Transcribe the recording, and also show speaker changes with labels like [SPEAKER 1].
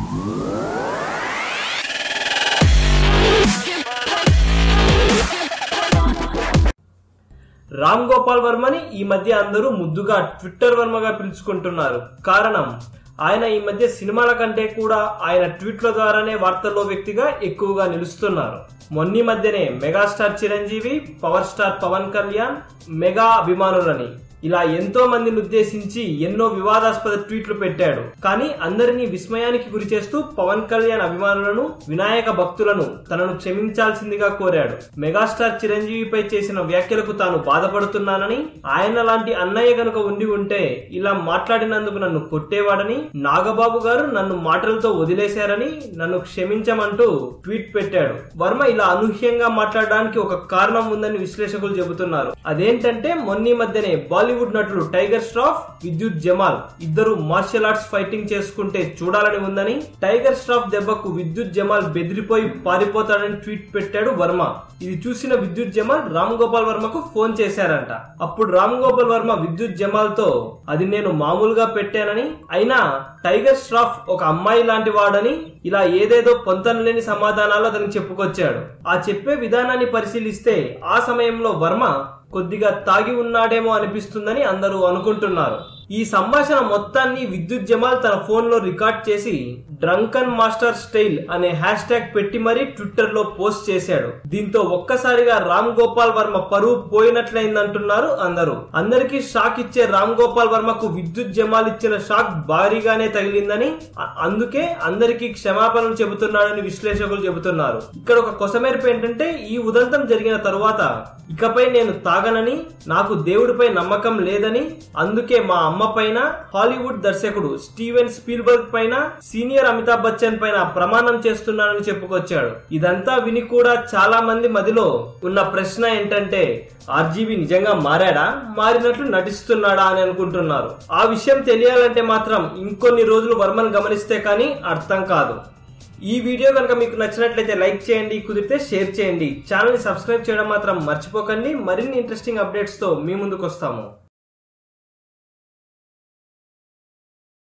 [SPEAKER 1] రామ్ గోపాల్ వర్మని ఈ మధ్య అందరూ ముద్దుగా ట్విట్టర్ వర్మగా పిలుచుకుంటున్నారు. కారణం ఆయన ఈ మధ్య సినిమాల కంటే కూడా ఆయన ట్వీట్ల ద్వారానే వార్తల్లో వ్యక్తిగా ఎక్కువగా నిలుస్తున్నారు. మొన్నీ మధ్యనే megastar Chiranjeevi, power star Pawan Kalyan mega అభిమానులని ఇలా ఎంతో మందిని ఉద్దేశించి ఎన్నో వివాదాస్పద ట్వీట్లు పెట్టాడు. కానీ అందరినీ విస్మయానికి గురి చేస్తూ పవన్ కళ్యాణ్ అభిమానులను, వినాయక భక్తులను తనను క్షమించాల్సిందిగా కోరాడు. మెగాస్టార్ చిరంజీవిపై చేసిన వ్యాఖ్యలకు తాను బాధపడుతున్నానని, ఆయన లాంటి అన్నయ్య గనుక ఉండి ఉంటే ఇలా మాట్లాడినందుకు నన్ను కొట్టేవాడని, నాగబాబు గారు నన్ను మాటలతో వదిలేశారని నన్ను క్షమించమంటూ ట్వీట్ పెట్టాడు. వర్మ ఇలా అనూహ్యంగా మాట్లాడడానికి ఒక కారణం ఉందని విశ్లేషకులు చెబుతున్నారు. అదేంటంటే మొన్నీ మధ్యనే బాలీవుడ్ నటుడు టైగర్ ష్రాఫ్, విద్యుత్ జమాల్ ఇద్దరు మార్షల్ ఆర్ట్స్ ఫైటింగ్ చేసుకుంటే చూడాలని ఉందని, టైగర్ ష్రాఫ్ దెబ్బకు విద్యుత్ జమాల్ బెదిరిపోయి పారిపోతాడని ట్వీట్ పెట్టాడు వర్మ. ఇది చూసిన విద్యుత్ జమాల్ రామ్ గోపాల్ వర్మకు ఫోన్ చేశారంట. అప్పుడు రామ్ గోపాల్ వర్మ విద్యుత్ జమాల్ తో అది నేను మామూలుగా పెట్టానని, అయినా టైగర్ ష్రాఫ్ ఒక అమ్మాయి లాంటి వాడని ఇలా ఏదేదో పొంతన లేని సమాధానాలు అతనికి చెప్పుకొచ్చాడు. ఆ చెప్పే విధానాన్ని పరిశీలిస్తే ఆ సమయంలో వర్మ కొద్దిగా తాగి ఉన్నాడేమో అనిపిస్తుందని అందరూ అనుకుంటున్నారు. ఈ సంభాషణ మొత్తాన్ని విద్యుత్ జమాల్ తన ఫోన్ లో రికార్డ్ చేసి డ్రంకన్ మాస్టర్ స్టైల్ అనే హ్యాష్ ట్యాగ్ పెట్టి మరీ ట్విట్టర్ లో పోస్ట్ చేశాడు. దీంతో ఒక్కసారిగా రామ్ గోపాల్ వర్మ పరువు పోయినట్లయిందంటున్నారు అందరూ. అందరికీ షాక్ ఇచ్చే రామ్ గోపాల్ వర్మకు విద్యుత్ జమాల్ ఇచ్చిన షాక్ భారీగానే తగిలిందని, అందుకే అందరికీ క్షమాపణలు చెబుతున్నాడని విశ్లేషకులు చెబుతున్నారు. ఇక్కడ ఒక కొసమెరుపు ఏంటంటే, ఈ ఉదంతం జరిగిన తరువాత ఇకపై నేను తాగనని, నాకు దేవుడిపై నమ్మకం లేదని, అందుకే మా అమ్మ పైన, హాలీవుడ్ దర్శకుడు స్టీవెన్ స్పీల్బర్గ్ పైన, సీనియర్ అమితాబ్ బచ్చన్ పైన ప్రమాణం చేస్తున్నానని చెప్పుకొచ్చాడు. ఇదంతా విని కూడా చాలా మంది మదిలో ఉన్న ప్రశ్న ఏంటంటే, ఆర్జీవి నిజంగా మారాడా, మారినట్లు నటిస్తున్నాడా అని అనుకుంటున్నారు. ఆ విషయం తెలియాలంటే మాత్రం ఇంకొన్ని రోజులు వర్మను గమనిస్తే కానీ అర్థం కాదు. ఈ వీడియో కనుక మీకు నచ్చినట్లయితే లైక్ చేయండి, కుదిరితే షేర్ చేయండి. ఛానల్ ని సబ్స్క్రైబ్ చేయడం మాత్రం మర్చిపోకండి. మరిన్ని ఇంట్రెస్టింగ్ అప్డేట్స్ తో మీ ముందుకు వస్తాము.